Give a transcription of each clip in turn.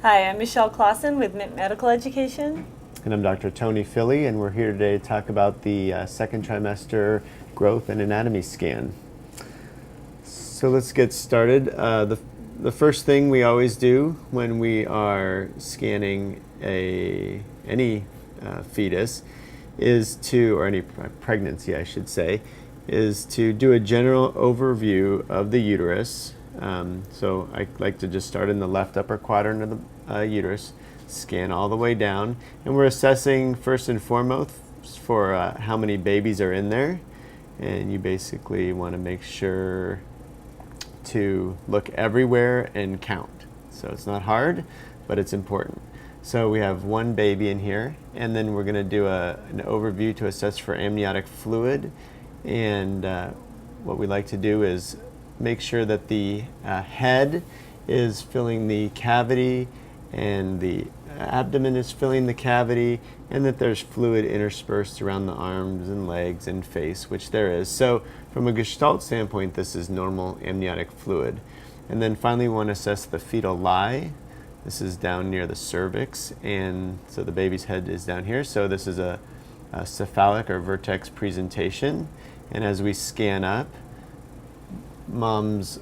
Hi, I'm Michelle Clausen with MIT Medical Education. And I'm Dr. Tony Philly, and we're here today to talk about the second trimester growth and anatomy scan. So let's get started. The first thing we always do when we are scanning any fetus is to, or any pregnancy I should say, is to do a general overview of the uterus. So I like to just start in the left upper quadrant of the uterus, scan all the way down, and we're assessing first and foremost for how many babies are in there. And you basically want to make sure to look everywhere and count. So it's not hard, but it's important. So we have one baby in here, and then we're going to do an overview to assess for amniotic fluid. And what we like to do is make sure that the head is filling the cavity and the abdomen is filling the cavity, and that there's fluid interspersed around the arms and legs and face, which there is. So from a Gestalt standpoint, this is normal amniotic fluid. And then finally we want to assess the fetal lie. This is down near the cervix, and so the baby's head is down here. So this is a cephalic or vertex presentation. And as we scan up, mom's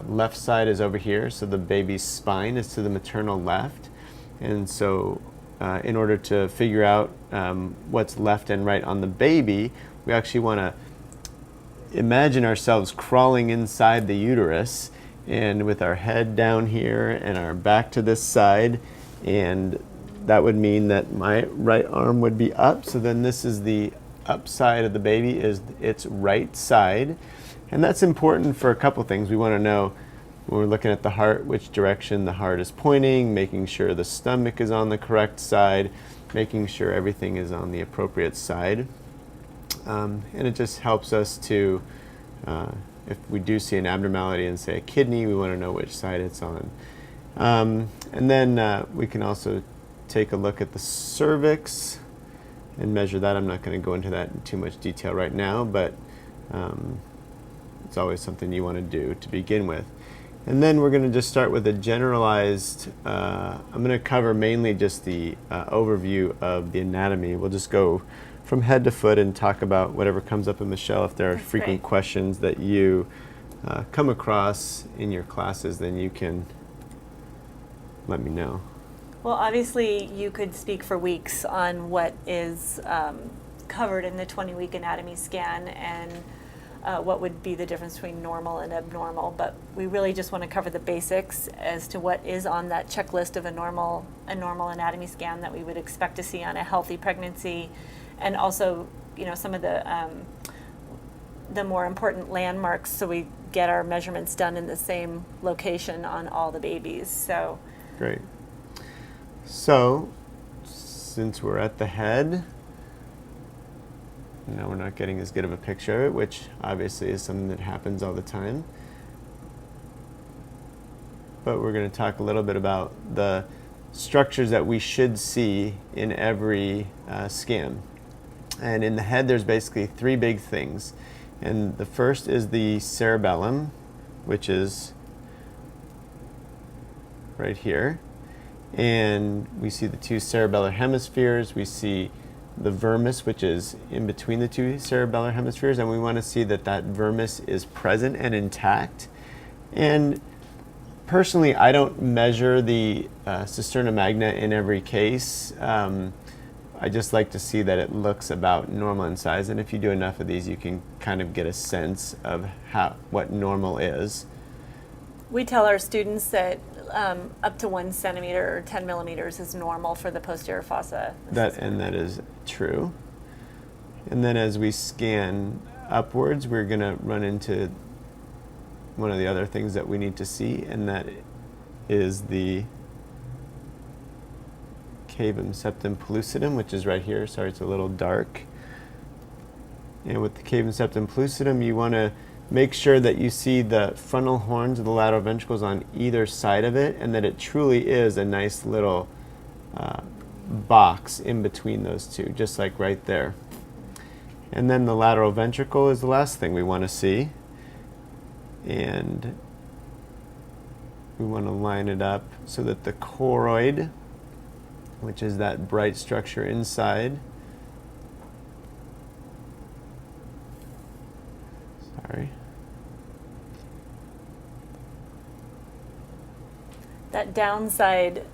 left side is over here, so the baby's spine is to the maternal left. And so in order to figure out what's left and right on the baby, we actually want to imagine ourselves crawling inside the uterus, and with our head down here and our back to this side, and that would mean that my right arm would be up. So then this is the up side of the baby, is its right side. And that's important for a couple things. We want to know, when we're looking at the heart, which direction the heart is pointing, making sure the stomach is on the correct side, making sure everything is on the appropriate side. And it just helps us to, if we do see an abnormality in, say, a kidney, we want to know which side it's on. And then we can also take a look at the cervix and measure that. I'm not going to go into that in too much detail right now, but it's always something you want to do to begin with. And then we're going to just start with a generalized, I'm going to cover mainly just the overview of the anatomy. We'll just go from head to foot and talk about whatever comes up. And Michelle, if there are frequent questions that you come across in your classes, then you can let me know. Well, obviously, you could speak for weeks on what is covered in the 20-week anatomy scan and what would be the difference between normal and abnormal, but we really just want to cover the basics as to what is on that checklist of a normal anatomy scan that we would expect to see on a healthy pregnancy, and also, you know, some of the more important landmarks, so we get our measurements done in the same location on all the babies. So great. So since we're at the head, now we're not getting as good of a picture of it, which obviously is something that happens all the time. But we're going to talk a little bit about the structures that we should see in every scan. And in the head, there's basically three big things. And the first is the cerebellum, which is right here. And we see the two cerebellar hemispheres. We see the vermis, which is in between the two cerebellar hemispheres, and we want to see that that vermis is present and intact. And personally, I don't measure the cisterna magna in every case. I just like to see that it looks about normal in size, and if you do enough of these, you can kind of get a sense of what normal is. we tell our students that up to 1 centimeter or 10 millimeters is normal for the posterior fossa. That is true. And then as we scan upwards, we're going to run into one of the other things that we need to see, and that is the cavum septum pellucidum, which is right here. Sorry, it's a little dark. And with the cavum septum pellucidum, you want to make sure that you see the frontal horns of the lateral ventricles on either side of it, and that it truly is a nice little box in between those two, just like right there. And then the lateral ventricle is the last thing we want to see. And we want to line it up so that the choroid, which is that bright structure inside, sorry, that downside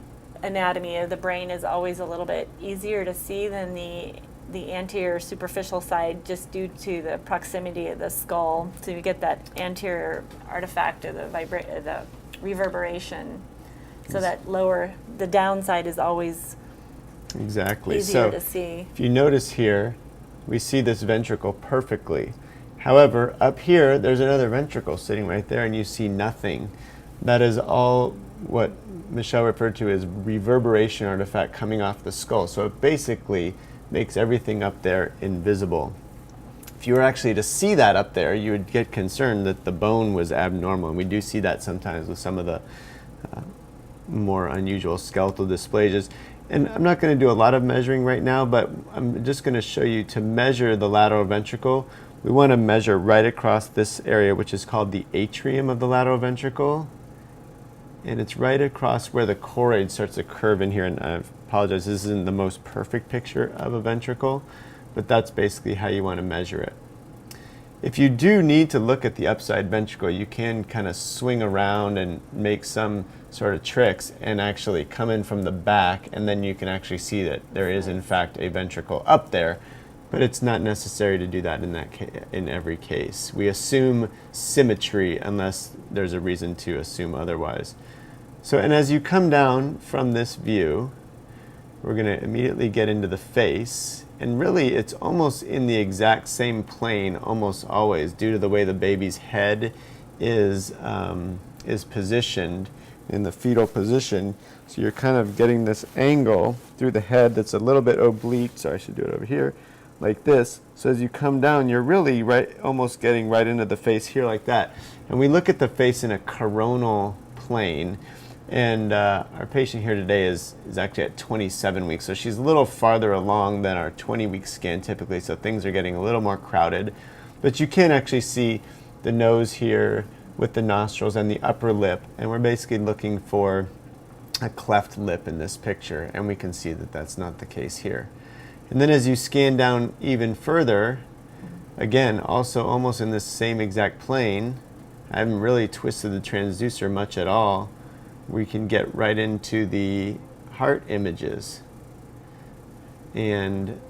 anatomy of the brain is always a little bit easier to see than the anterior superficial side, just due to the proximity of the skull. So you get that anterior artifact of the reverberation. So that the downside is always exactly easier to see. If you notice here, we see this ventricle perfectly. However, up here, there's another ventricle sitting right there, and you see nothing. That is all what Michelle referred to as reverberation artifact coming off the skull. So it basically makes everything up there invisible. If you were actually to see that up there, you would get concerned that the bone was abnormal. And we do see that sometimes with some of the more unusual skeletal dysplasias. And I'm not going to do a lot of measuring right now, but I'm just going to show you to measure the lateral ventricle. We want to measure right across this area, which is called the atrium of the lateral ventricle. And it's right across where the choroid starts to curve in here. And I apologize, this isn't the most perfect picture of a ventricle, but that's basically how you want to measure it. If you do need to look at the upside ventricle, you can kind of swing around and make some sort of tricks and actually come in from the back, and then you can actually see that there is in fact a ventricle up there, but it's not necessary to do that in every case. We assume symmetry unless there's a reason to assume otherwise. So, and as you come down from this view, we're going to immediately get into the face, and really it's almost in the exact same plane almost always, due to the way the baby's head is positioned in the fetal position. So you're kind of getting this angle through the head that's a little bit oblique. Sorry, I should do it over here, like this. So as you come down, you're really almost getting right into the face here like that. And we look at the face in a coronal plane. And our patient here today is actually at 27 weeks. So she's a little farther along than our 20-week scan typically. So things are getting a little more crowded. But you can actually see the nose here with the nostrils and the upper lip. And we're basically looking for a cleft lip in this picture. And we can see that that's not the case here. And then as you scan down even further, again, also almost in this same exact plane, I haven't really twisted the transducer much at all. We can get right into the heart images. And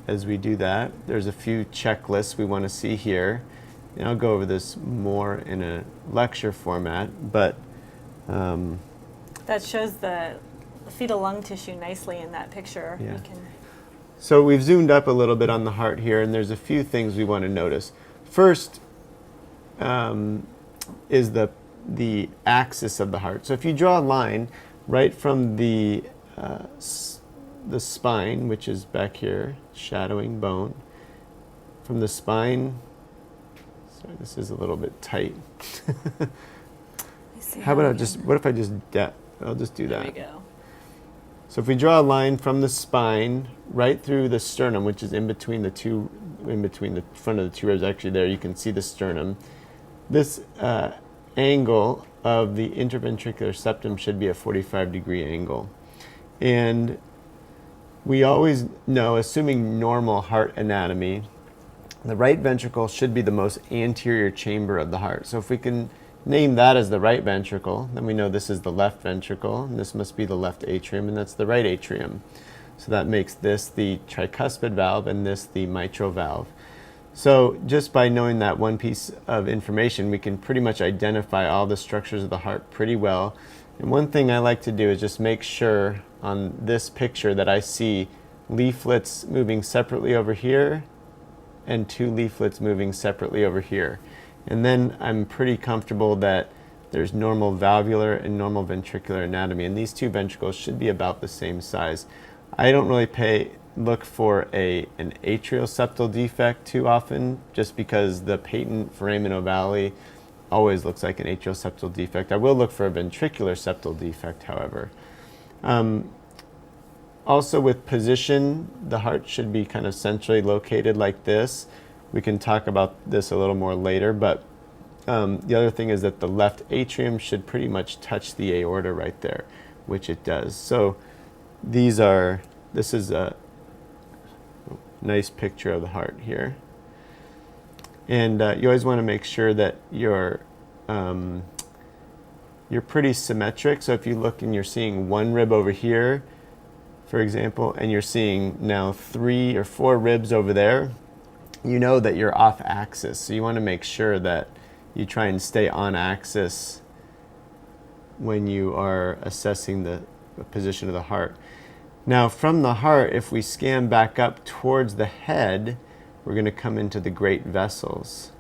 as we do that, there's a few checklists we want to see here. And I'll go over this more in a lecture format, but that shows the fetal lung tissue nicely in that picture. Yeah. You can... So we've zoomed up a little bit on the heart here, and there's a few things we want to notice. First is the axis of the heart. So if you draw a line right from the spine, which is back here, shadowing bone, from the spine, sorry, this is a little bit tight. How about what if I just, I'll just do that. There we go. So if we draw a line from the spine right through the sternum, which is in between the front of the two ribs, actually there you can see the sternum. This angle of the interventricular septum should be a 45-degree angle. And we always know, assuming normal heart anatomy, the right ventricle should be the most anterior chamber of the heart. So if we can name that as the right ventricle, then we know this is the left ventricle, and this must be the left atrium, and that's the right atrium. So that makes this the tricuspid valve and this the mitral valve. So just by knowing that one piece of information, we can pretty much identify all the structures of the heart pretty well. And one thing I like to do is just make sure on this picture that I see leaflets moving separately over here and two leaflets moving separately over here. And then I'm pretty comfortable that there's normal valvular and normal ventricular anatomy, and these two ventricles should be about the same size. I don't really look for an atrial septal defect too often, just because the patent foramen ovale always looks like an atrial septal defect. I will look for a ventricular septal defect, however. Also with position, the heart should be kind of centrally located like this. We can talk about this a little more later, but The other thing is that the left atrium should pretty much touch the aorta right there, which it does. So this is a nice picture of the heart here. And you always want to make sure that you're pretty symmetric. So if you look and you're seeing one rib over here, for example, and you're seeing now 3 or 4 ribs over there, you know that you're off axis. So you want to make sure that you try and stay on axis when you are assessing the position of the heart. Now from the heart, if we scan back up towards the head, we're going to come into the great vessels.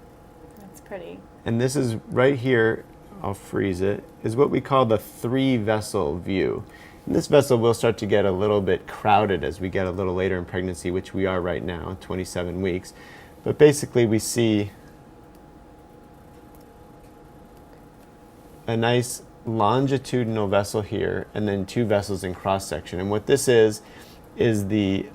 That's pretty. And this is right here, I'll freeze it, is what we call the 3-vessel view. And this vessel will start to get a little bit crowded as we get a little later in pregnancy, which we are right now, 27 weeks. But basically we see a nice longitudinal vessel here and then 2 vessels in cross section. And what this is the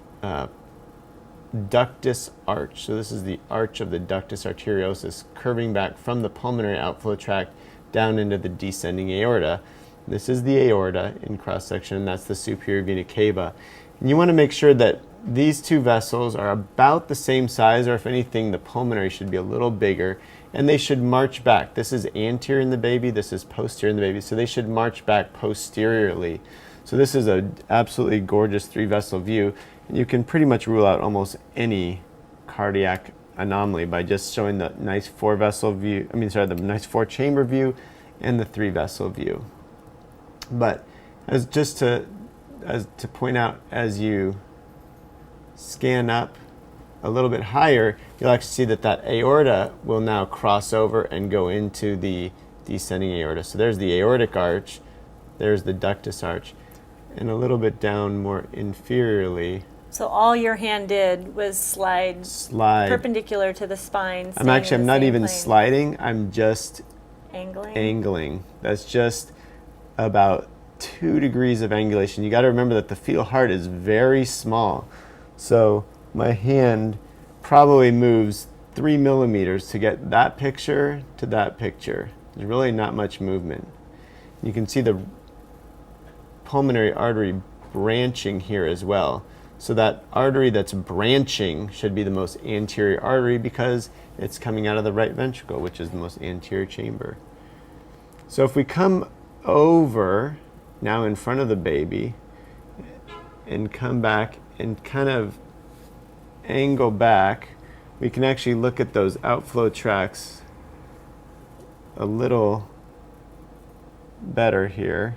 ductus arch. So this is the arch of the ductus arteriosus curving back from the pulmonary outflow tract down into the descending aorta. This is the aorta in cross section, and that's the superior vena cava. And you want to make sure that these 2 vessels are about the same size, or if anything, the pulmonary should be a little bigger, and they should march back. This is anterior in the baby, this is posterior in the baby, so they should march back posteriorly. So this is an absolutely gorgeous 3-vessel view. And you can pretty much rule out almost any cardiac anomaly by just showing the nice 4-vessel view, the nice 4-chamber view and the 3-vessel view. But as to point out, as you scan up a little bit higher, you'll actually see that aorta will now cross over and go into the descending aorta. So there's the aortic arch, there's the ductus arch, and a little bit down more inferiorly. So all your hand did was slide perpendicular to the spine. I'm not even plane. sliding, I'm just angling. That's just about 2 degrees of angulation. You got to remember that the fetal heart is very small. So my hand probably moves 3 millimeters to get that picture to that picture. There's really not much movement. You can see the pulmonary artery branching here as well. So that artery that's branching should be the most anterior artery because it's coming out of the right ventricle, which is the most anterior chamber. So if we come over now in front of the baby and come back and kind of angle back, we can actually look at those outflow tracts a little better here.